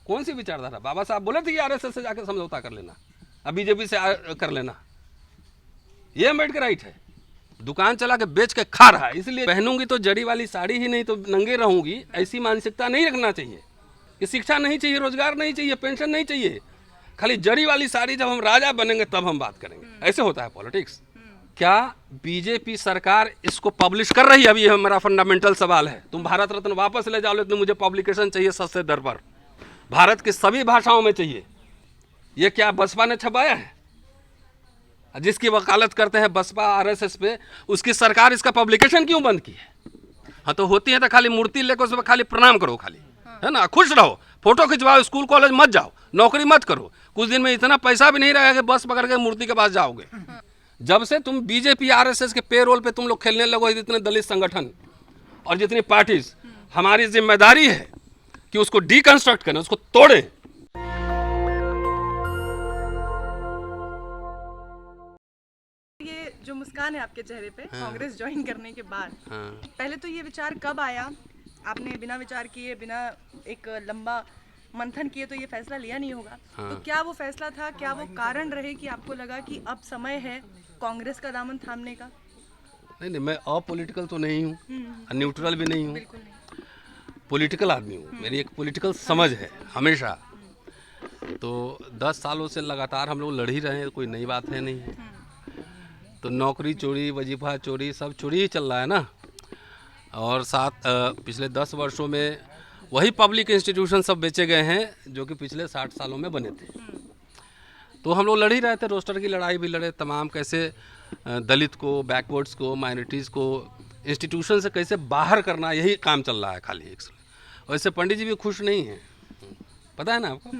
कौन सी विचारधारा? बाबा साहब बोले थे कि आरएसएस से जाकर समझौता कर लेना, अब बीजेपी से कर लेना, ये अम्बेडकर राइट है। दुकान चला के बेच के खा रहा है, इसलिए पहनूंगी तो जड़ी वाली साड़ी ही नहीं तो नंगे रहूंगी, ऐसी मानसिकता नहीं रखना चाहिए। कि शिक्षा नहीं चाहिए, रोजगार नहीं चाहिए, पेंशन नहीं चाहिए, खाली जड़ी वाली साड़ी, जब हम राजा बनेंगे तब हम बात करेंगे। ऐसे होता है पॉलिटिक्स। क्या बीजेपी सरकार इसको पब्लिश कर रही है? अभी ये मेरा फंडामेंटल सवाल है। तुम भारत रत्न वापस ले जाओ, लेकिन मुझे पब्लिकेशन चाहिए सस्ते दर पर, भारत की सभी भाषाओं में चाहिए। ये क्या बसपा ने छपाया है? जिसकी वकालत करते हैं बसपा आरएसएस पे, उसकी सरकार इसका पब्लिकेशन क्यों बंद की है? हाँ तो होती है तो खाली मूर्ति लेकर उसमें खाली प्रणाम करो, खाली है ना, खुश रहो, फोटो खिंचवाओ, स्कूल कॉलेज मत जाओ, नौकरी मत करो। कुछ दिन में इतना पैसा भी नहीं रहेगा कि बस पकड़ के मूर्ति के पास जाओगे। जब से तुम बीजेपी आरएसएस के पेरोल पे तुम लोग खेलने लगो, जितने दलित संगठन और जितनी पार्टीज, हमारी जिम्मेदारी है कि उसको डिकंस्ट्रक्ट करें, उसको तोड़ें। ये जो मुस्कान है आपके चेहरे पे कांग्रेस ज्वाइन करने के बाद, पहले तो ये विचार कब आया? आपने बिना विचार किए, बिना एक लंबा मंथन किए तो ये फैसला लिया नहीं होगा। तो क्या वो फैसला था, क्या वो कारण रहे कि आपको लगा कि अब समय है कांग्रेस का दामन थामने का? नहीं, मैं अपॉलिटिकल तो नहीं हूँ, न्यूट्रल भी नहीं हूँ, बिल्कुल नहीं, पॉलिटिकल आदमी हूँ। मेरी एक पॉलिटिकल समझ है हमेशा। तो 10 सालों से लगातार हम लोग लड़ ही रहे हैं, कोई नई बात है नहीं। तो नौकरी चोरी, वजीफा चोरी, सब चोरी ही चल रहा है ना। और साथ पिछले 10 वर्षों में वही पब्लिक इंस्टीट्यूशन सब बेचे गए हैं जो कि पिछले 60 सालों में बने थे। तो हम लोग लड़ ही रहे थे, रोस्टर की लड़ाई भी लड़े, तमाम कैसे दलित को, बैकवर्ड्स को, माइनॉरिटीज़ को इंस्टीट्यूशन से कैसे बाहर करना, यही काम चल रहा है खाली। वैसे पंडित जी भी खुश नहीं हैं, पता है ना आपको?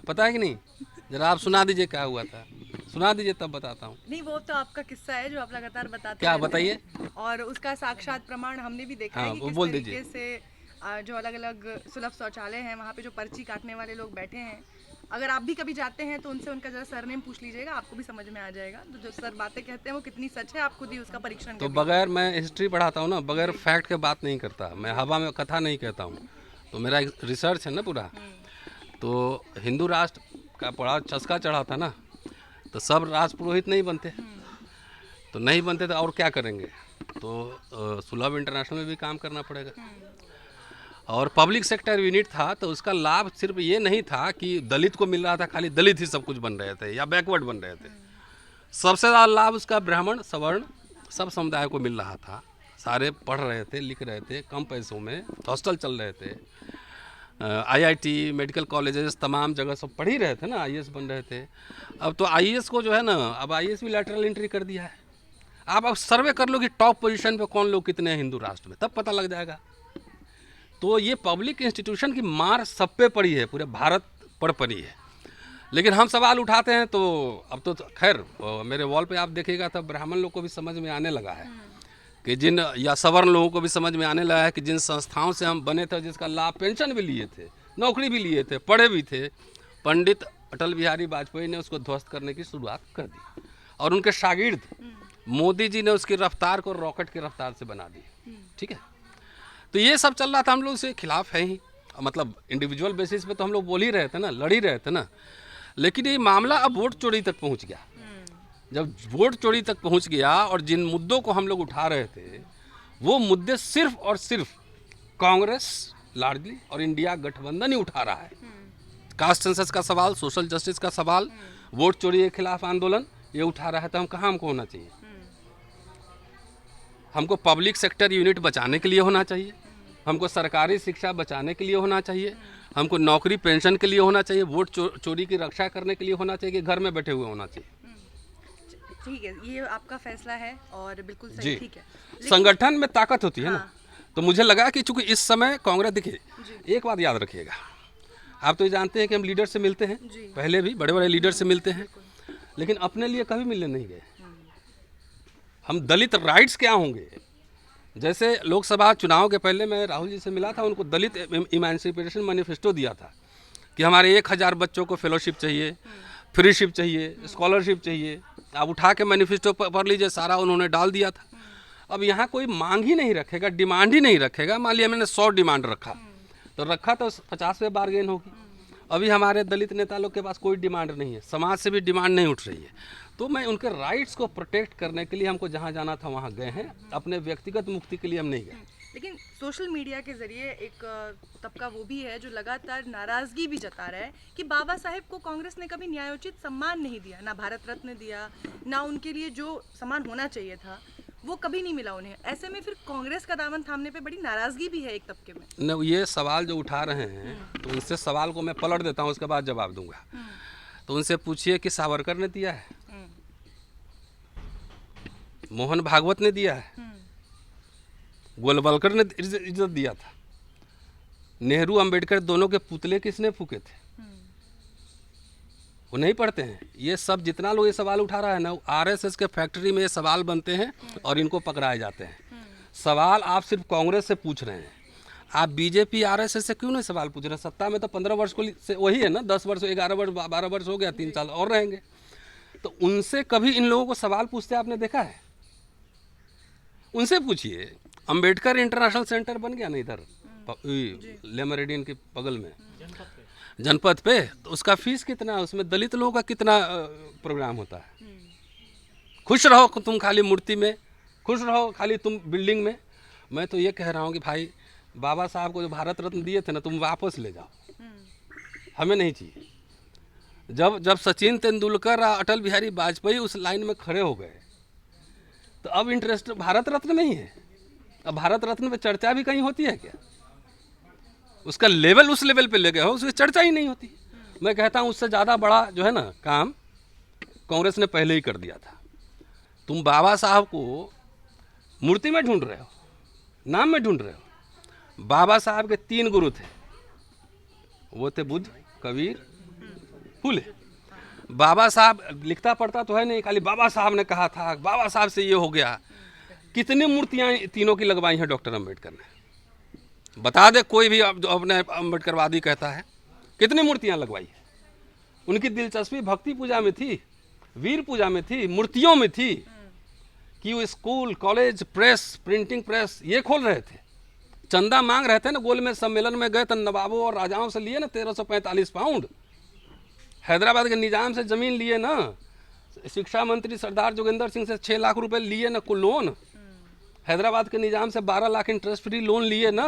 पता है कि नहीं? जरा आप सुना दीजिए क्या हुआ था, सुना दीजिए तब बताता हूँ। नहीं, वो तो आपका किस्सा है जो आप लगातार बताते क्या रहते हैं। बताइए? और उसका साक्षात प्रमाण हमने भी देखा हाँ, है कि वो किस बोल तरीके दीजिए। से जो अलग अलग सुलभ शौचालय हैं वहाँ पे जो पर्ची काटने वाले लोग बैठे हैं, अगर आप भी कभी जाते हैं तो उनसे उनका जरा सरनेम पूछ लीजिएगा, आपको भी समझ में आ जाएगा। तो जो सर बातें कहते हैं वो कितनी सच है, आप खुद ही उसका परीक्षण तो कर बगैर, मैं हिस्ट्री पढ़ाता हूँ ना, बगैर फैक्ट के बात नहीं करता, मैं हवा में कथा नहीं कहता हूँ। तो मेरा एक रिसर्च है ना पूरा। तो हिंदू राष्ट्र का बड़ा चस्का चढ़ा था ना, तो सब राजपुरोहित नहीं बनते, तो नहीं बनते तो और क्या करेंगे? तो सुलभ इंटरनेशनल में भी काम करना पड़ेगा। और पब्लिक सेक्टर यूनिट था, तो उसका लाभ सिर्फ ये नहीं था कि दलित को मिल रहा था, खाली दलित ही सब कुछ बन रहे थे या बैकवर्ड बन रहे थे। सबसे ज़्यादा लाभ उसका ब्राह्मण, सवर्ण, सब समुदाय को मिल रहा था। सारे पढ़ रहे थे, लिख रहे थे, कम पैसों में हॉस्टल चल रहे थे, आईआईटी, मेडिकल कॉलेजेस, तमाम जगह सब पढ़ ही रहे थे ना, आईएएस बन रहे थे। अब तो आईएएस को जो है ना, अब आईएएस भी लैटरल एंट्री कर दिया है। आप अब सर्वे कर लो कि टॉप पोजीशन पे कौन लोग कितने हैं हिंदू राष्ट्र में, तब पता लग जाएगा। तो ये पब्लिक इंस्टीट्यूशन की मार सब पे पड़ी है, पूरे भारत पर पड़ी है। लेकिन हम सवाल उठाते हैं तो अब तो खैर मेरे वॉल पे आप देखिएगा तब ब्राह्मण लोग को भी समझ में आने लगा है कि जिन, या सवर्ण लोगों को भी समझ में आने लगा है कि जिन संस्थाओं से हम बने थे, जिसका लाभ, पेंशन भी लिए थे, नौकरी भी लिए थे, पढ़े भी थे, पंडित अटल बिहारी वाजपेयी ने उसको ध्वस्त करने की शुरुआत कर दी। और उनके शागिर्द मोदी जी ने उसकी रफ्तार को रॉकेट की रफ्तार से बना दी। ठीक है, तो ये सब चल रहा था, हम लोग इसके खिलाफ है ही, मतलब इंडिविजुअल बेसिस पे तो हम लोग बोल ही रहे थे ना, लड़ ही रहे थे ना। लेकिन ये मामला अब वोट चोरी तक पहुंच गया। जब वोट चोरी तक पहुंच गया और जिन मुद्दों को हम लोग उठा रहे थे, वो मुद्दे सिर्फ और सिर्फ कांग्रेस लार्जली और इंडिया गठबंधन ही उठा रहा है। कास्ट सेंसस का सवाल, सोशल जस्टिस का सवाल, वोट चोरी के खिलाफ आंदोलन, ये उठा रहा है। तो हम कहाँ हमको होना चाहिए? हमको पब्लिक सेक्टर यूनिट बचाने के लिए होना चाहिए, हमको सरकारी शिक्षा बचाने के लिए होना चाहिए, हमको नौकरी पेंशन के लिए होना चाहिए, वोट चोरी की रक्षा करने के लिए होना चाहिए, कि घर में बैठे हुए होना चाहिए? ठीक है, ये आपका फैसला है और बिल्कुल सही, ठीक है। संगठन में ताकत होती है ना। तो मुझे लगा कि चूंकि इस समय कांग्रेस, देखिए एक बात याद रखिएगा, आप तो ये जानते हैं कि हम लीडर से मिलते हैं, पहले भी बड़े बड़े लीडर से मिलते हैं, लेकिन अपने लिए कभी मिलने नहीं गए। हम दलित राइट्स क्या होंगे? जैसे लोकसभा चुनाव के पहले मैं राहुल जी से मिला था, उनको दलित इमेंसिपेशन मैनिफेस्टो दिया था कि हमारे 1000 बच्चों को फेलोशिप चाहिए, फ्रीशिप चाहिए, स्कॉलरशिप चाहिए। आप उठा के मैनिफेस्टो पढ़ लीजिए, सारा उन्होंने डाल दिया था। अब यहाँ कोई मांग ही नहीं रखेगा, डिमांड ही नहीं रखेगा। मान लिया मैंने 100 डिमांड रखा, तो रखा तो 50 पे बार्गेन होगी। अभी हमारे दलित नेता लोग के पास कोई डिमांड नहीं है, समाज से भी डिमांड नहीं उठ रही है। तो मैं उनके राइट्स को प्रोटेक्ट करने के लिए हमको जहाँ जाना था वहाँ गए हैं, अपने व्यक्तिगत मुक्ति के लिए हम नहीं गए। लेकिन सोशल मीडिया के जरिए एक तबका वो भी है जो लगातार नाराजगी भी जता रहा है कि बाबा साहेब को कांग्रेस ने कभी न्यायोचित सम्मान नहीं दिया, ना भारत रत्न दिया, ना उनके लिए जो सम्मान होना चाहिए था वो कभी नहीं मिला उन्हें। ऐसे में फिर कांग्रेस का दामन थामने पे बड़ी नाराजगी भी है एक तबके में। न, ये सवाल जो उठा रहे हैं तो उनसे सवाल को मैं पलट देता हूँ, उसके बाद जवाब दूंगा। तो उनसे पूछिए कि सावरकर ने दिया है, मोहन भागवत ने दिया है, गोलवलकर ने इज्जत दिया था, नेहरू अंबेडकर दोनों के पुतले किसने फूके थे? वो नहीं पढ़ते हैं। ये सब जितना लोग ये सवाल उठा रहा है ना, आरएसएस के फैक्ट्री में ये सवाल बनते हैं और इनको पकड़ाए जाते हैं। सवाल आप सिर्फ कांग्रेस से पूछ रहे हैं, आप बीजेपी आरएसएस से क्यों नहीं सवाल पूछ रहे हैं? सत्ता में तो 15 वर्ष को से वही है ना, 10 वर्ष 11 वर्ष 12 वर्ष हो गया, 3 साल और रहेंगे। तो उनसे कभी इन लोगों को सवाल पूछते आपने देखा है? उनसे पूछिए। अंबेडकर इंटरनेशनल सेंटर बन गया ना इधर ले मेरिडियन के बगल में, जनपद पे, तो उसका फीस कितना है? उसमें दलित लोगों का कितना प्रोग्राम होता है? खुश रहो तुम खाली मूर्ति में, खुश रहो खाली तुम बिल्डिंग में। मैं तो ये कह रहा हूँ कि भाई बाबा साहब को जो भारत रत्न दिए थे ना, तुम वापस ले जाओ, हमें नहीं चाहिए। जब सचिन तेंदुलकर और अटल बिहारी वाजपेयी उस लाइन में खड़े हो गए तो अब इंटरेस्ट भारत रत्न में ही है। अब भारत रत्न पे चर्चा भी कहीं होती है क्या? उसका लेवल उस लेवल पे ले गए हो, उसकी चर्चा ही नहीं होती। मैं कहता हूँ उससे ज़्यादा बड़ा जो है ना काम कांग्रेस ने पहले ही कर दिया था। तुम बाबा साहब को मूर्ति में ढूंढ रहे हो, नाम में ढूंढ रहे हो। बाबा साहब के 3 गुरु थे, वो थे बुद्ध, कबीर, फूले। बाबा साहब लिखता पढ़ता तो है नहीं, खाली बाबा साहब ने कहा था, बाबा साहब से ये हो गया। कितनी मूर्तियाँ तीनों की लगवाई हैं डॉक्टर अंबेडकर ने? बता दे कोई भी जो अपने अम्बेडकरवादी कहता है, कितनी मूर्तियाँ लगवाई है? उनकी दिलचस्पी भक्ति पूजा में थी, वीर पूजा में थी, मूर्तियों में थी कि वो school, college, press, printing press ये खोल रहे थे। चंदा मांग रहे थे ना, गोल में सम्मेलन में गए तो नवाबों और राजाओं से लिए ना 1345 पाउंड। हैदराबाद के निजाम से ज़मीन लिए ना, शिक्षा मंत्री सरदार जोगिंदर सिंह से 6 लाख रुपए लिए ना कुल लोन। हैदराबाद के निजाम से 12 लाख इंटरेस्ट फ्री लोन लिए ना,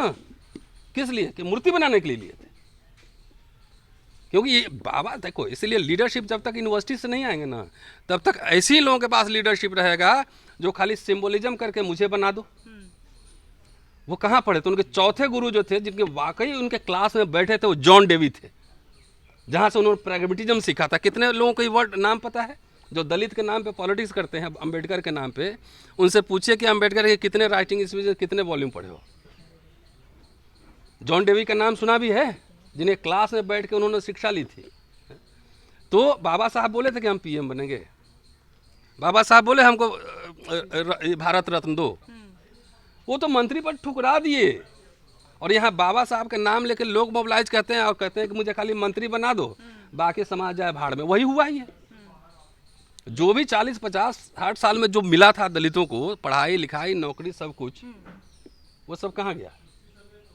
किस लिए? कि मूर्ति बनाने के लिए लिए थे। क्योंकि ये बाबा देखो, इसलिए लीडरशिप जब तक यूनिवर्सिटी से नहीं आएंगे ना, तब तक ऐसे ही लोगों के पास लीडरशिप रहेगा जो खाली सिंबोलिज्म करके मुझे बना दो। वो कहाँ पढ़े? तो उनके चौथे गुरु जो थे, जिनके वाकई उनके क्लास में बैठे थे, वो जॉन डेवी थे, जहाँ से उन्होंने प्रैग्मेटिज्म सीखा था। कितने लोगों को ये वर्ड नाम पता है जो दलित के नाम पे पॉलिटिक्स करते हैं अंबेडकर के नाम पे? उनसे पूछिए कि अंबेडकर के कितने राइटिंग स्पीच, कितने वॉल्यूम पढ़े हो? जॉन डेवी का नाम सुना भी है, जिन्हें क्लास में बैठ के उन्होंने शिक्षा ली थी। तो बाबा साहब बोले थे कि हम पीएम बनेंगे, बाबा साहब बोले हमको भारत रत्न दो, वो तो मंत्री पद ठुकरा दिए। और यहाँ बाबा साहब के नाम लेकर लोग मोबिलाइज कहते हैं और कहते हैं कि मुझे खाली मंत्री बना दो, बाकी समाज जाए भाड़ में। वही हुआ ही है। जो भी 40, 50, 60 साल में जो मिला था दलितों को, पढ़ाई लिखाई नौकरी सब कुछ, वो सब कहाँ गया?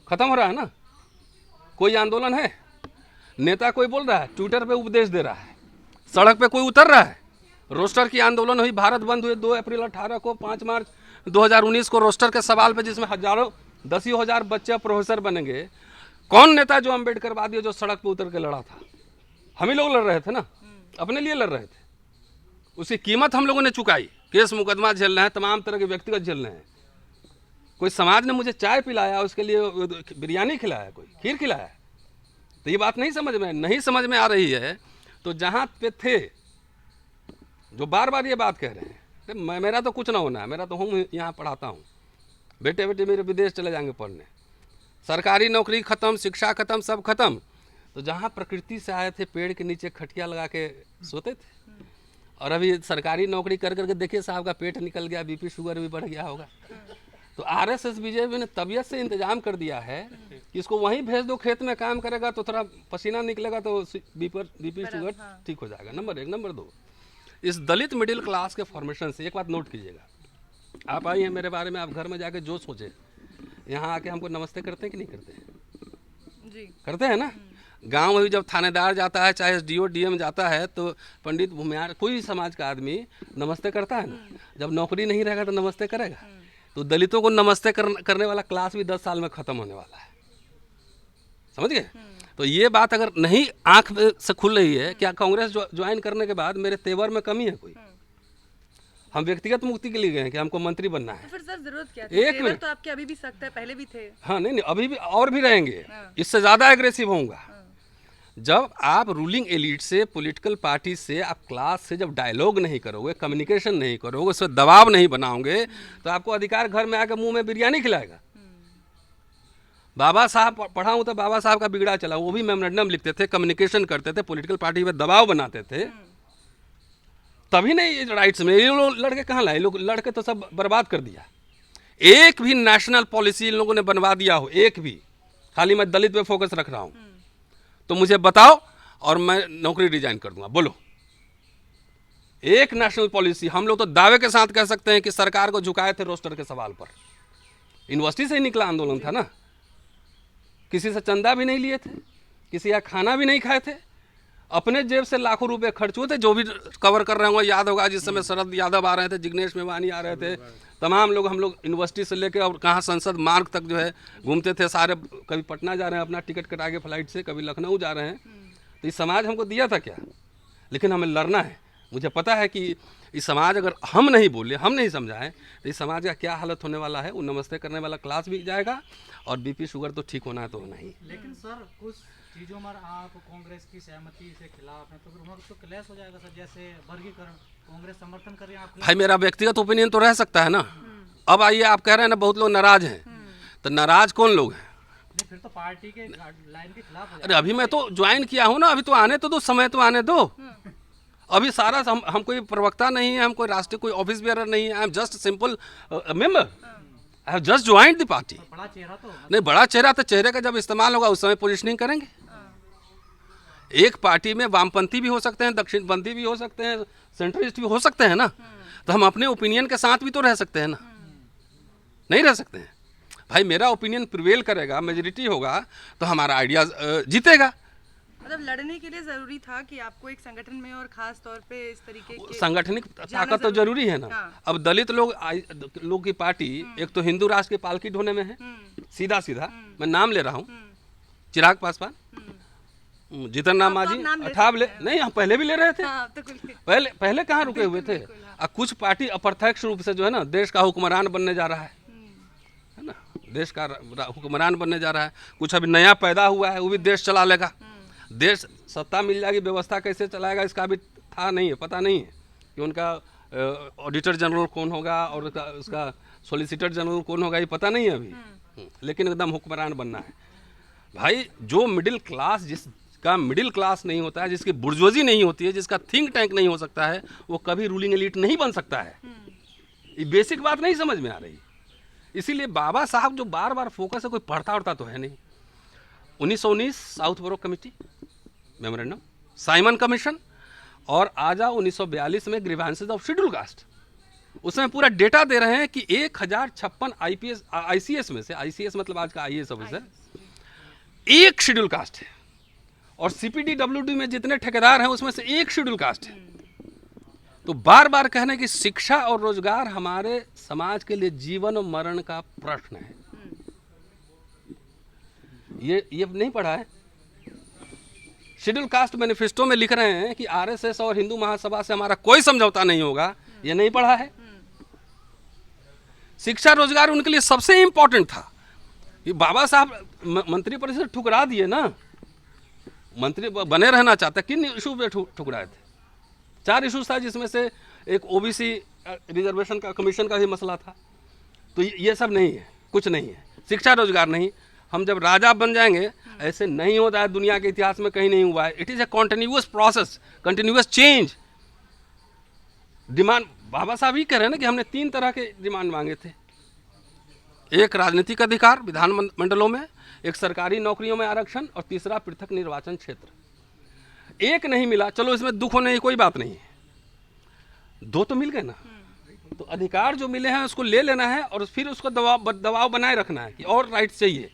खत्म हो रहा है ना। कोई आंदोलन है, नेता कोई बोल रहा है, ट्विटर पे उपदेश दे रहा है, सड़क पे कोई उतर रहा है। रोस्टर की आंदोलन हुई, भारत बंद हुए 2 अप्रैल 18 को, 5 मार्च 2019 को रोस्टर के सवाल पे, जिसमें हजारों 10 हजार बच्चे प्रोफेसर बनेंगे। कौन नेता जो अम्बेडकरवादी जो सड़क पे उतर के लड़ा था? हम ही लोग लड़ रहे थे ना, अपने लिए लड़ रहे थे। उसकी कीमत हम लोगों ने चुकाई, केस मुकदमा झेलना है, तमाम तरह के व्यक्तिगत झेलने हैं। कोई समाज ने मुझे चाय पिलाया, उसके लिए बिरयानी खिलाया, कोई खीर खिलाया। तो ये बात नहीं समझ में आ रही है। तो जहाँ पे थे जो बार बार ये बात कह रहे हैं, मेरा तो कुछ ना होना है, मेरा तो हूँ यहाँ पढ़ाता हूँ, बेटे बेटे मेरे विदेश चले जाएंगे पढ़ने, सरकारी नौकरी खत्म, शिक्षा खत्म, सब खत्म। तो जहाँ प्रकृति से आए थे, पेड़ के नीचे खटिया लगा के सोते थे, और अभी सरकारी नौकरी कर करके देखिए साहब का पेट निकल गया, बीपी शुगर भी बढ़ गया होगा। तो आरएसएस बीजेपी ने तबीयत से इंतजाम कर दिया है कि इसको वहीं भेज दो, खेत में काम करेगा तो थोड़ा पसीना निकलेगा तो बीपी शुगर ठीक हो जाएगा। नंबर 1। नंबर 2, इस दलित मिडिल क्लास के फॉर्मेशन से एक बात नोट कीजिएगा। आप आई हैं मेरे बारे में, आप घर में जाके जो सोचे, यहाँ आके हमको नमस्ते करते हैं कि नहीं करते हैं? जी करते हैं ना। गांव में भी जब थानेदार जाता है, चाहे एसडीओ डीएम जाता है, तो पंडित भूमिहार कोई भी समाज का आदमी नमस्ते करता है ना। जब नौकरी नहीं रहेगा तो नमस्ते करेगा। तो दलितों को नमस्ते करने वाला क्लास भी 10 साल में ख़त्म होने वाला है, समझ गए। तो ये बात अगर नहीं आंख से खुल रही है, क्या कांग्रेस ज्वाइन करने के बाद मेरे तेवर में कमी है कोई? हम व्यक्तिगत मुक्ति के लिए गए हैं कि हमको मंत्री बनना है। तो फिर सर जरूरत क्या थी? एक मिनट, तो आपके अभी भी सख्त है, पहले भी थे। हाँ नहीं, अभी भी और भी रहेंगे, इससे ज़्यादा एग्रेसिव होऊंगा। जब आप रूलिंग एलिट से, पॉलिटिकल पार्टी से, आप क्लास से जब डायलॉग नहीं करोगे, कम्युनिकेशन नहीं करोगे, उस पर दबाव नहीं बनाओगे, तो आपको अधिकार घर में आकर मुंह में बिरयानी खिलाएगा। बाबा साहब पढ़ा हूँ तो बाबा साहब का बिगड़ा चला, वो भी मेमोरेंडम लिखते थे, कम्युनिकेशन करते थे, पॉलिटिकल पार्टी पे दबाव बनाते थे, तभी नहीं ये राइट्स में। ये लोग लड़के कहाँ लाए? लोग लड़के तो सब बर्बाद कर दिया। एक भी नेशनल पॉलिसी इन लोगों ने बनवा दिया हो, एक भी? खाली मैं दलित पे फोकस रख रहा हूँ, तो मुझे बताओ और मैं नौकरी रिजाइन कर दूंगा। बोलो, एक नेशनल पॉलिसी। हम लोग तो दावे के साथ कह सकते हैं कि सरकार को झुकाए थे रोस्टर के सवाल पर। यूनिवर्सिटी से ही निकला आंदोलन था ना, किसी से चंदा भी नहीं लिए थे, किसी का खाना भी नहीं खाए थे, अपने जेब से लाखों रुपए खर्च हुए थे। जो भी कवर कर रहे होंगे याद होगा, जिस समय शरद यादव आ रहे थे, जिग्नेश मेवानी आ रहे थे, तमाम लोग, हम लोग यूनिवर्सिटी से लेकर और कहाँ संसद मार्ग तक जो है घूमते थे सारे। कभी पटना जा रहे हैं अपना टिकट कटा के फ्लाइट से, कभी लखनऊ जा रहे हैं। तो इस समाज हमको दिया था क्या? लेकिन हमें लड़ना है। मुझे पता है कि इस समाज अगर हम नहीं बोले, हम नहीं समझाएं, तो इस समाज का क्या हालत होने वाला है। वो नमस्ते करने वाला क्लास भी जाएगा, और बीपी शुगर तो ठीक होना है तो होना ही। लेकिन सर कुछ चीज़ों में आप कांग्रेस की सहमति से खिलाफ हैं, तो फिर उन्होंने तो क्लैश हो जाएगा सर। जैसे वर्गीकरण, कांग्रेस समर्थन कर रही है, आप भाई मेरा व्यक्तिगत ओपिनियन तो रह सकता है ना। अब आइए, आप कह रहे हैं ना बहुत लोग नाराज हैं, तो नाराज कौन लोग हैं? नहीं, फिर तो पार्टी के लाइन के खिलाफ हो अरे अभी मैं तो ज्वाइन किया हूँ ना, अभी तो आने तो दो, समय तो आने दो। अभी सारा हम कोई प्रवक्ता नहीं है, हम कोई राष्ट्रीय कोई ऑफिस बेयरर नहीं है। I am just simple member, I have just joined the party. बड़ा चेहरा तो नहीं, बड़ा चेहरा तो चेहरे का जब इस्तेमाल होगा उस समय पोजिशनिंग करेंगे। एक पार्टी में वामपंथी भी हो सकते हैं, दक्षिणपंथी भी हो सकते हैं, सेंट्रिस्ट भी हो सकते हैं ना। तो हम अपने ओपिनियन के साथ भी तो रह सकते हैं ना, नहीं रह सकते हैं? भाई मेरा ओपिनियन प्रिवेल करेगा, मेजोरिटी होगा, तो हमारा आइडिया जीतेगा। मतलब लड़ने के लिए जरूरी था कि आपको एक संगठन में, और खास तौर पे इस तरीके के सांगठनिक ताकत तो जरूरी है ना। हाँ। अब दलित लोग की पार्टी एक तो हिंदू राष्ट्र की पालकी ढोने में है, सीधा सीधा। मैं नाम ले रहा हूँ, चिराग पासवान, जीतन राम मांझी, अठाव ले, नहीं हम पहले भी ले रहे थे। हाँ, तो पहले कहाँ रुके हुए थे? कुछ पार्टी अप्रत्यक्ष रूप से जो है ना देश का हुक्मरान बनने जा रहा है ना, देश का हुक्मरान बनने जा रहा है। कुछ अभी नया पैदा हुआ है, वो भी देश चला लेगा। देश सत्ता मिल जाएगी, व्यवस्था कैसे चलाएगा इसका भी था नहीं है, पता नहीं है कि उनका ऑडिटर जनरल कौन होगा और उसका सॉलिसिटर जनरल कौन होगा, ये पता नहीं है अभी। लेकिन एकदम हुक्मरान बनना है भाई। जो मिडिल क्लास, जिसका मिडिल क्लास नहीं होता है, जिसकी बुर्जुआजी नहीं होती है, जिसका थिंक टैंक नहीं हो सकता है, वो कभी रूलिंग एलिट नहीं बन सकता है। ये बेसिक बात नहीं समझ में आ रही। इसीलिए बाबा साहब जो बार बार फोकस है, कोई पढ़ता उड़ता तो है नहीं। 1919 साउथ बोरो कमेटी मेमोरेंडम, साइमन कमीशन, और आजा 1942 में ग्रीवेंसेस ऑफ शेड्यूल कास्ट। उसमें पूरा डेटा दे रहे हैं कि 1056 ICS में से, ICS मतलब आज का IAS ऑफिसर, एक शेड्यूल कास्ट है। और CPDWD में जितने ठेकेदार हैं उसमें से एक शेड्यूल कास्ट है। तो बार बार कहने कि शिक्षा और रोजगार हमारे समाज के लिए जीवन और मरण का प्रश्न है। ये नहीं पढ़ा है? शेड्यूल कास्ट मैनिफेस्टो में लिख रहे हैं कि RSS और हिंदू महासभा से हमारा कोई समझौता नहीं होगा। ये नहीं पढ़ा है? शिक्षा रोजगार उनके लिए सबसे इंपॉर्टेंट था। ये बाबा साहब मंत्री परिषद ठुकरा दिए ना, मंत्री बने रहना चाहते। किन इशू पे ठुकराए थे? 4 इशूज था, जिसमें से एक OBC रिजर्वेशन का कमीशन का भी मसला था। तो ये सब नहीं है, कुछ नहीं है। शिक्षा रोजगार नहीं। हम जब राजा बन जाएंगे, ऐसे नहीं होता है, दुनिया के इतिहास में कहीं नहीं हुआ है। It is a continuous process, continuous change. Demand Baba Saheb ही कह रहे हैं ना कि हमने 3 तरह के डिमांड मांगे थे। एक राजनीतिक अधिकार विधान मंडलों में, एक सरकारी नौकरियों में आरक्षण, और तीसरा पृथक निर्वाचन क्षेत्र। एक नहीं मिला, चलो इसमें दुख होने की कोई बात नहीं है, 2 तो मिल गए ना। तो अधिकार जो मिले हैं उसको ले लेना है, और फिर उसको दबाव बनाए रखना है कि और राइट चाहिए।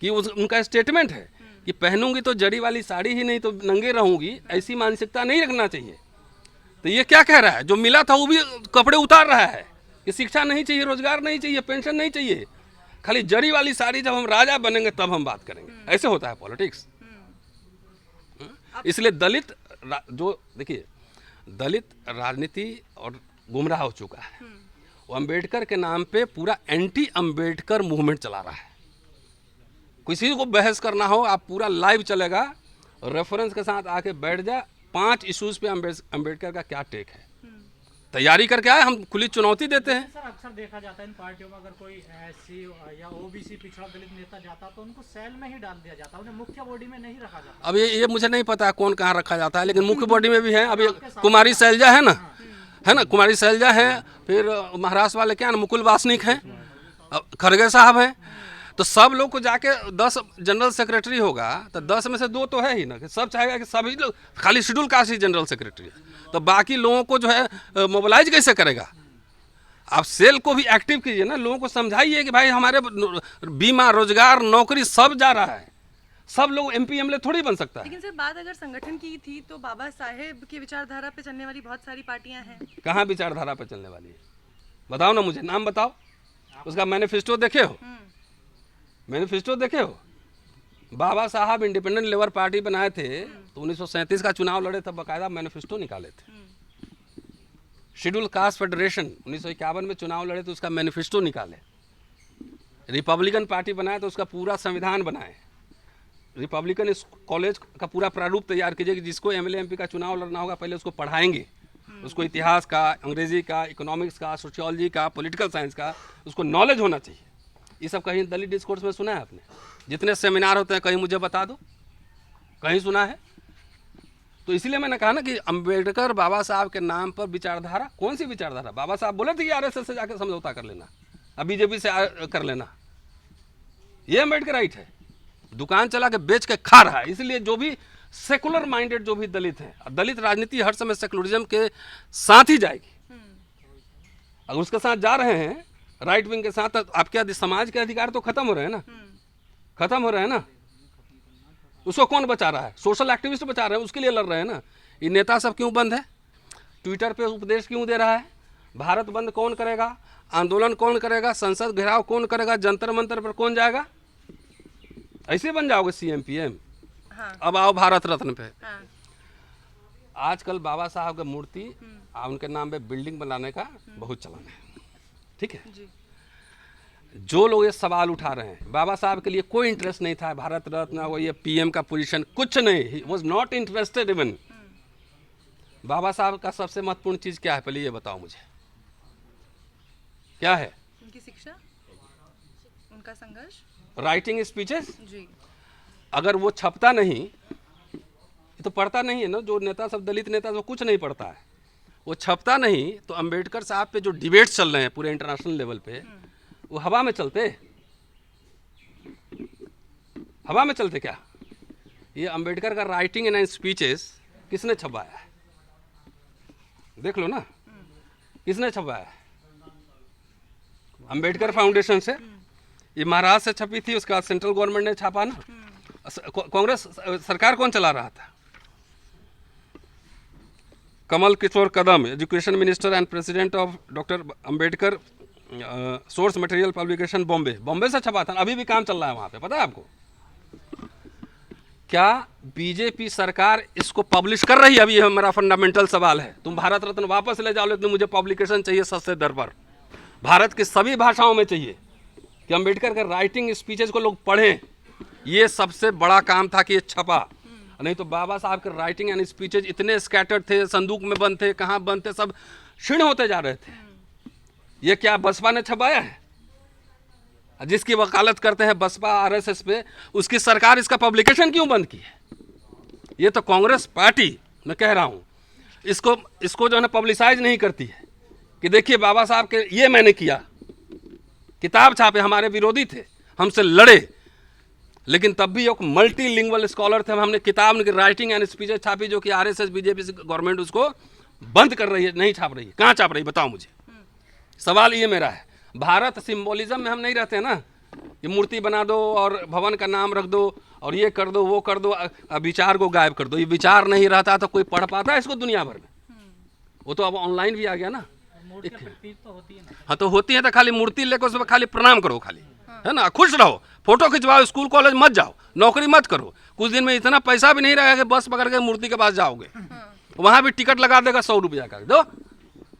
कि उनका स्टेटमेंट है कि पहनूंगी तो जड़ी वाली साड़ी ही, नहीं तो नंगे रहूंगी, ऐसी मानसिकता नहीं रखना चाहिए। तो ये क्या कह रहा है, जो मिला था वो भी कपड़े उतार रहा है कि शिक्षा नहीं चाहिए, रोजगार नहीं चाहिए, पेंशन नहीं चाहिए, खाली जड़ी वाली साड़ी, जब हम राजा बनेंगे तब हम बात करेंगे। ऐसे होता है पॉलिटिक्स। इसलिए दलित जो देखिए, दलित राजनीति और गुमराह हो चुका है। वो अंबेडकर के नाम पे पूरा एंटी अंबेडकर मूवमेंट चला रहा है। किसी को बहस करना हो, आप पूरा लाइव चलेगा, रेफरेंस के साथ आके बैठ जा, 5 इश्यूज पे अंबेडकर का क्या टेक है, तैयारी करके आए, हम खुली चुनौती देते हैं। सर अक्सर देखा जाता है इन पार्टियों में, अगर कोई एससी या ओबीसी पिछड़ा दलित नेता जाता तो उनको सेल में ही डाल दिया जाता, उन्हें मुख्य बॉडी में नहीं रखा जाता। अब ये मुझे नहीं पता कौन कहाँ रखा जाता है, लेकिन मुख्य बॉडी में भी है। अभी कुमारी शैलजा है ना, कुमारी शैलजा है, फिर महाराष्ट्र वाले क्या ना, मुकुल वासनिक हैं, खड़गे साहब हैं। तो सब लोग को जाके 10 जनरल सेक्रेटरी होगा, तो 10 में से 2 तो है ही ना, कि सब चाहेगा कि सभी लोग, खाली शेड्यूल कास्ट ही जनरल सेक्रेटरी है, तो बाकी लोगों को जो है मोबिलाइज कैसे करेगा। आप सेल को भी एक्टिव कीजिए ना, लोगों को समझाइए कि भाई हमारे बीमा, रोजगार, नौकरी सब जा रहा है, सब लोग MP MLA थोड़ी बन सकता है। लेकिन सर बात अगर संगठन की थी तो बाबा साहेब की विचारधारा पे चलने वाली बहुत सारी पार्टियां हैं। कहाँ विचारधारा पे चलने वाली है, बताओ ना मुझे, नाम बताओ। उसका मैनिफेस्टो देखे हो, मैनिफेस्टो देखे हो? बाबा साहब इंडिपेंडेंट लेबर पार्टी बनाए थे तो 1937 का चुनाव लड़े, तब बाकायदा मैनिफेस्टो निकाले थे। शेड्यूल कास्ट फेडरेशन 1951 में चुनाव लड़े तो उसका मैनिफेस्टो निकाले। रिपब्लिकन पार्टी बनाए तो उसका पूरा संविधान बनाए। रिपब्लिकन कॉलेज का पूरा प्रारूप तैयार कीजिए कि जिसको MLA MP का चुनाव लड़ना होगा पहले उसको पढ़ाएंगे, उसको इतिहास का, अंग्रेजी का, इकोनॉमिक्स का, सोशियोलॉजी का, पॉलिटिकल साइंस का उसको नॉलेज होना चाहिए। ये सब कहीं दलित डिस्कोर्स में सुना है आपने? जितने सेमिनार होते हैं कहीं मुझे बता दो, कहीं सुना है? तो इसलिए मैंने कहा ना कि अंबेडकर बाबा साहब के नाम पर विचारधारा, कौन सी विचारधारा? बाबा साहब बोले थे कि RSS से जाकर समझौता कर लेना, अब BJP से कर लेना, ये अंबेडकर राइट है। दुकान चला के बेच के खा रहा है। इसलिए जो भी सेकुलर माइंडेड जो भी दलित हैं, दलित राजनीति हर समय सेकुलरिज्म के साथ ही जाएगी। अगर उसके साथ जा रहे हैं राइट विंग के साथ, तो आपके समाज के अधिकार तो खत्म हो रहे हैं ना, खत्म हो रहे हैं ना। उसको कौन बचा रहा है? सोशल एक्टिविस्ट बचा रहे हैं, उसके लिए लड़ रहे हैं ना। ये नेता सब क्यों बंद है? ट्विटर पे उपदेश क्यों दे रहा है? भारत बंद कौन करेगा? आंदोलन कौन करेगा? संसद घेराव कौन करेगा? जंतर मंतर पर कौन जाएगा? ऐसे बन जाओगे CM PM। हाँ। अब आओ भारत रत्न पे। हाँ। आजकल बाबा साहब की मूर्ति उनके नाम पे बिल्डिंग बनाने का बहुत चलन है, ठीक है जी। जो लोग ये सवाल उठा रहे हैं, बाबा साहब के लिए कोई इंटरेस्ट नहीं था भारत रत्न, वो ये PM का पोजीशन, कुछ नहीं, he was not interested even. Baba Saheb का सबसे महत्वपूर्ण चीज क्या है, पहले ये बताओ मुझे, क्या है? उनकी शिक्षा, उनका संघर्ष, राइटिंग स्पीचेस। जी। अगर वो छपता नहीं, ये तो पढ़ता नहीं है ना, जो नेता सब दलित नेता वो कुछ नहीं पढ़ता है, वो छपता नहीं, तो अंबेडकर साहब पे जो डिबेट्स चल रहे हैं पूरे इंटरनेशनल लेवल पे, वो हवा में चलते, हवा में चलते क्या? ये अंबेडकर का राइटिंग एंड स्पीचेस किसने छपवाया है? देख लो ना, किसने छपवाया है? अंबेडकर फाउंडेशन से। ये महाराष्ट्र से छपी थी, उसके बाद सेंट्रल गवर्नमेंट ने छापा ना। कांग्रेस सरकार कौन चला रहा था? Kamal Kishore Kadam, education minister and president of doctor Ambedkar source material publication Bombay, Bombay से छपा था। अभी भी काम चल रहा है वहाँ पे, पता है आपको? क्या BJP सरकार इसको पब्लिश कर रही है? अभी ये मेरा फंडामेंटल सवाल है। तुम भारत रत्न वापस ले जाओ, लेकिन मुझे पब्लिकेशन चाहिए सस्ते दर पर, भारत की सभी भाषाओं में चाहिए, कि अंबेडकर के राइटिंग स्पीचेस को लोग पढ़ें। ये सबसे बड़ा काम था कि ये छपा, नहीं तो बाबा साहब के राइटिंग एंड स्पीचेज इतने स्कैटर्ड थे, संदूक में बंद थे, कहाँ बंद थे, सब क्षीण होते जा रहे थे। ये क्या बसपा ने छपाया है? जिसकी वकालत करते हैं बसपा RSS पे, उसकी सरकार इसका पब्लिकेशन क्यों बंद की है? ये तो कांग्रेस पार्टी, मैं कह रहा हूँ, इसको जो है ना पब्लिसाइज नहीं करती है कि देखिए बाबा साहब के ये मैंने किया, किताब छापे, हमारे विरोधी थे, हमसे लड़े, लेकिन तब भी एक मल्टीलिंगुअल स्कॉलर थे, हमने किताब उनकी राइटिंग एंड स्पीचेस छापी, जो कि RSS BJP गवर्नमेंट उसको बंद कर रही है, नहीं छाप रही है। कहाँ छाप रही है बताओ मुझे? सवाल ये मेरा है। भारत सिंबोलिज्म में हम नहीं रहते हैं ना, ये मूर्ति बना दो और भवन का नाम रख दो और ये कर दो वो कर दो, विचार को गायब कर दो। ये विचार नहीं रहता तो कोई पढ़ पाता है इसको दुनिया भर में? वो तो अब ऑनलाइन भी आ गया ना। मूर्ति प्रतीक तो होती है ना। हाँ तो होती है, तो खाली मूर्ति लेकर उसमें खाली प्रणाम करो खाली, है ना, खुश रहो, फोटो खिंचवाओ, स्कूल कॉलेज मत जाओ, नौकरी मत करो। कुछ दिन में इतना पैसा भी नहीं रहेगा कि बस पकड़ के मूर्ति के पास जाओगे, वहाँ भी टिकट लगा देगा 100 रुपया का। दो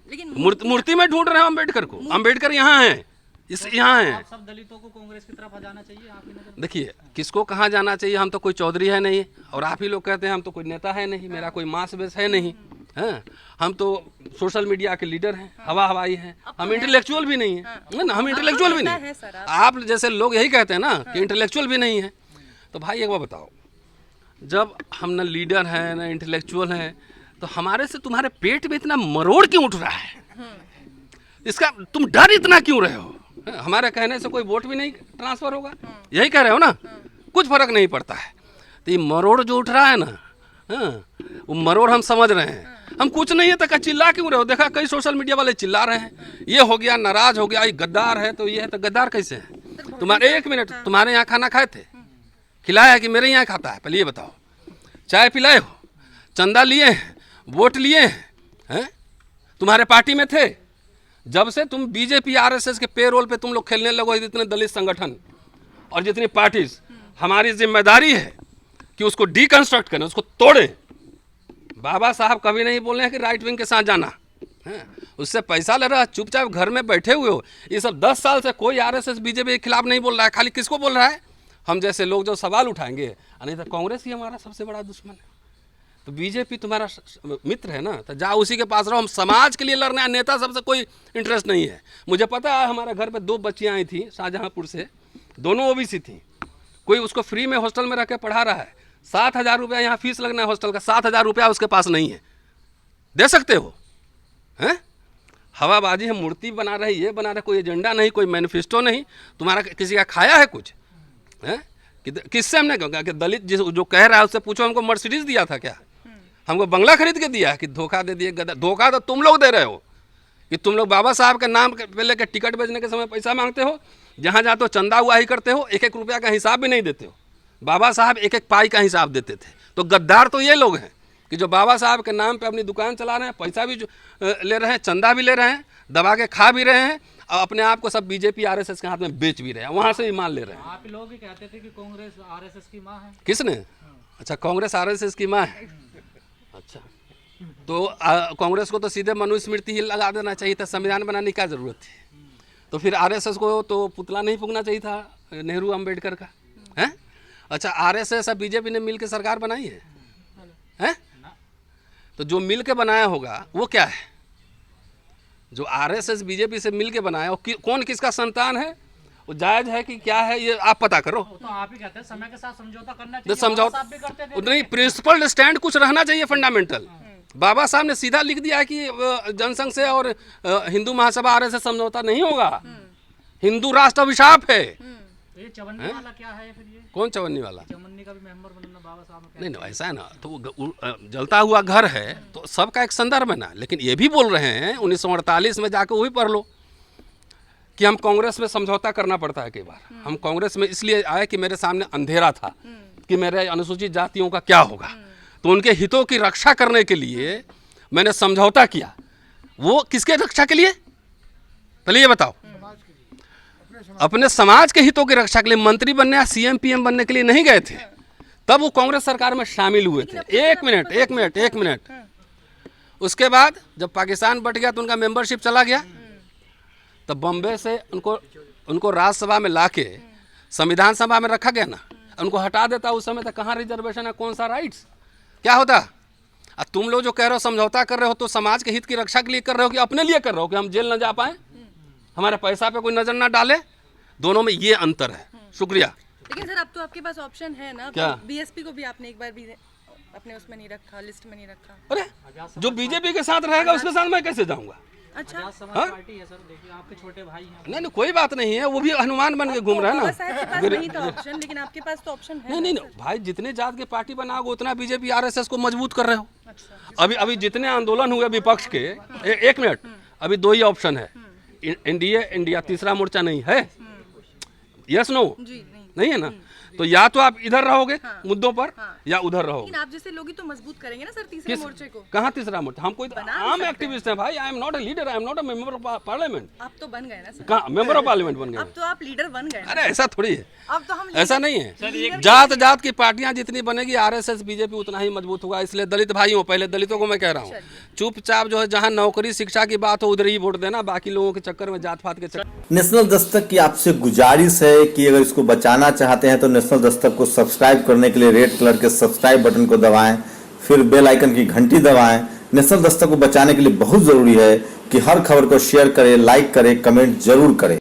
लेकिन मूर्ति में ढूंढ रहे हो अम्बेडकर को, अम्बेडकर यहाँ है, यहाँ है। आप सब दलितों को कांग्रेस की तरफ आ जाना चाहिए आपकी नजर में? देखिए किसको कहाँ जाना चाहिए, हम तो कोई चौधरी है नहीं, और आप ही लोग कहते हैं हम तो कोई नेता है नहीं, मेरा कोई मास बेस है नहीं, हैं, हम तो सोशल मीडिया के लीडर हैं, हवा हवाई हैं, हम इंटेलेक्चुअल भी नहीं है ना, हम इंटेलेक्चुअल भी नहीं। आप जैसे लोग यही कहते हैं ना कि इंटेलेक्चुअल भी नहीं है। तो भाई एक बार बताओ, जब हम न लीडर हैं न इंटेलेक्चुअल हैं, तो हमारे से तुम्हारे पेट में इतना मरोड़ क्यों उठ रहा है? इसका तुम डर इतना क्यों रहे हो? हमारे कहने से कोई वोट भी नहीं ट्रांसफर होगा, यही कह रहे हो ना, कुछ फर्क नहीं पड़ता है। तो ये मरोड़ जो उठ रहा है ना, वो मरोड़ हम समझ रहे हैं, हम कुछ नहीं है तो चिल्ला क्यों रहे हो? देखा कई सोशल मीडिया वाले चिल्ला रहे हैं, ये हो गया, नाराज हो गया, ये गद्दार है, तो ये है, तो गद्दार कैसे है? तुम्हारे एक मिनट, तुम्हारे यहाँ खाना खाए थे, खिलाया है कि मेरे यहाँ खाता है? पहले ये बताओ। चाय पिलाए हो, चंदा लिए हैं, वोट लिए हैं, तुम्हारे पार्टी में थे? जब से तुम बीजेपी आरएसएस के पेरोल पे तुम लोग खेलने लगो, जितने दलित संगठन और जितनी पार्टीज, हमारी जिम्मेदारी है कि उसको डिकंस्ट्रक्ट करें, उसको तोड़ें। बाबा साहब कभी नहीं बोल रहे हैं कि राइट विंग के साथ जाना है, उससे पैसा ले रहा है, चुपचाप घर में बैठे हुए हो। ये सब 10 साल से कोई आरएसएस बीजेपी के खिलाफ नहीं बोल रहा है, खाली किसको बोल रहा है? हम जैसे लोग जो सवाल उठाएंगे, नहीं तो कांग्रेस ही हमारा सबसे बड़ा दुश्मन है। तो बीजेपी तुम्हारा मित्र है ना, तो जाओ उसी के पास रहो। हम समाज के लिए लड़ना है, नेता सबसे कोई इंटरेस्ट नहीं है। मुझे पता है हमारे घर पे 2 बच्चियाँ आई थी शाहजहाँपुर से, दोनों ओबीसी थी, कोई उसको फ्री में हॉस्टल में रह के पढ़ा रहा है, 7,000 रुपया यहाँ फीस लगना है हॉस्टल का, 7,000 रुपया उसके पास नहीं है, दे सकते हो? हैं, हवाबाजी, हम मूर्ति बना रहे, ये बना रहे, कोई एजेंडा नहीं, कोई मैनिफेस्टो नहीं। तुम्हारा किसी का खाया है कुछ? हैं, किससे हमने कहा कि दलित जो कह रहा है उससे पूछो, हमको मर्सिडीज दिया था क्या? हमको बंगला खरीद के दिया है कि धोखा दे दिए? धोखा तो तुम लोग दे रहे हो कि तुम लोग बाबा साहब के नाम पे लेकर टिकट बेचने के समय पैसा मांगते हो, जहाँ जाते हो चंदा हुआ ही करते हो, 1-1 रुपया का हिसाब भी नहीं देते हो। बाबा साहब 1-1 पाई का हिसाब देते थे। तो गद्दार तो ये लोग हैं कि जो बाबा साहब के नाम पे अपनी दुकान चला रहे हैं, पैसा भी ले रहे हैं, चंदा भी ले रहे हैं, दबा के खा भी रहे हैं, और अपने आप को सब बीजेपी आरएसएस के हाथ में बेच भी रहे हैं, वहाँ से भी माल ले रहे हैं। आप लोग भी कहते थे कि कांग्रेस आरएसएस की माँ है। किसने? अच्छा, कांग्रेस आरएसएस की माँ है। अच्छा, तो कांग्रेस को तो सीधे मनुस्मृति ही लगा देना चाहिए था, संविधान बनाने की क्या जरूरत थी? तो फिर आरएसएस को तो पुतला नहीं फूंकना चाहिए था नेहरू अम्बेडकर का, हैं? अच्छा, आरएसएस और बीजेपी ने मिल के सरकार बनाई है, हैं? तो जो मिल के बनाया होगा वो क्या है? जो आरएसएस बीजेपी से मिल के बनाया, कौन किसका संतान है, वो जायज है कि क्या है, ये आप पता करो। तो आप ही कहते हैं समय के साथ समझौता करना तो चाहिए, समझौता आप भी करते थे। नहीं, प्रिंसिपल स्टैंड कुछ रहना चाहिए, फंडामेंटल। बाबा साहब ने सीधा लिख दिया है कि जनसंघ से और हिंदू महासभा आरएसएस समझौता नहीं होगा, हिंदू राष्ट्र अभिशाप है। तो ये चवन्नी वाला क्या है फिर? ये कौन चवन्नी वाला? चवन्नी का भी मेंबर बनना बाबा साहब ने नहीं नहीं, ऐसा है ना, तो वो जलता हुआ घर है तो सबका एक संदर्भ है ना। लेकिन ये भी बोल रहे हैं 1948 में जाकर वही पढ़ लो कि हम कांग्रेस में समझौता करना पड़ता है। कई बार हम कांग्रेस में इसलिए आए कि मेरे सामने अंधेरा था कि मेरे अनुसूचित जातियों का क्या होगा, तो उनके हितों की रक्षा करने के लिए मैंने समझौता किया। वो किसके रक्षा के लिए? पहले ये बताओ। अपने समाज के हितों की रक्षा के लिए मंत्री बनने या सीएम पीएम बनने के लिए नहीं गए थे, तब वो कांग्रेस सरकार में शामिल हुए थे। एक मिनट। उसके बाद जब पाकिस्तान बट गया तो उनका मेंबरशिप चला गया, तब बम्बे से उनको राज्यसभा में लाके संविधान सभा में रखा गया ना। उनको हटा देता उस समय तक कहाँ रिजर्वेशन है, कौन सा राइट्स, क्या होता? तुम लोग जो कह रहे हो समझौता कर रहे हो, तो समाज के हित की रक्षा के लिए कर रहे हो कि अपने लिए कर रहे हो कि हम जेल न जा पाए, हमारे पैसा पे कोई नजर ना डाले? दोनों में ये अंतर है। शुक्रिया। लेकिन सर अब तो आपके पास ऑप्शन है ना, क्या? बीएसपी को भी आपने एक बार भी अपने उसमें नहीं रखा, लिस्ट में नहीं रखा। अरे जो बीजेपी के साथ रहेगा उसके साथ मैं कैसे जाऊंगा? अच्छा, पार्टी है सर, देखिए आपके छोटे भाई हैं। नहीं, कोई बात नहीं है, वो भी हनुमान बन के घूम रहा है ना। आपके पास नहीं था ऑप्शन, लेकिन आपके पास तो ऑप्शन है। नहीं भाई, जितने जात के पार्टी बनाओगे उतना बीजेपी आरएसएस को मजबूत कर रहे हो। अभी जितने आंदोलन हुए विपक्ष के, एक मिनट, अभी 2 ही ऑप्शन है, इंडिया, तीसरा मोर्चा नहीं है। यस नो जी नहीं है ना, तो या तो आप इधर रहोगे मुद्दों पर या उधर रहोगे। लेकिन आप जैसे लोग ही तो मजबूत करेंगे ना सर तीसरे मोर्चे को। कहाँ तीसरा मोर्चा? हम कोई आम एक्टिविस्ट हैं भाई। I am not a leader, I am not a member of parliament. आप तो बन गए ना सर, कहाँ मेंबर ऑफ पार्लियामेंट बन अब गए? तो आप लीडर बन गए ना। अरे ऐसा थोड़ी है, अब तो हम ऐसा नहीं है। जात जात की पार्टियां जितनी बनेगी आरएसएस बीजेपी उतना ही मजबूत होगा। इसलिए दलित भाइयों, पहले दलितों को मैं कह रहा हूँ, चुपचाप जो है जहाँ नौकरी शिक्षा की बात हो उधर ही वोट देना, बाकी लोगों के चक्कर में, जात पात के चक्कर। नेशनल दस्तक की आपसे गुजारिश है कि अगर इसको बचाना चाहते हैं तो नेशनल दस्तक को सब्सक्राइब करने के लिए रेड कलर के सब्सक्राइब बटन को दबाएं, फिर बेल आइकन की घंटी दबाएं। नेशनल दस्तक को बचाने के लिए बहुत जरूरी है कि हर खबर को शेयर करें, लाइक करें, कमेंट जरूर करें।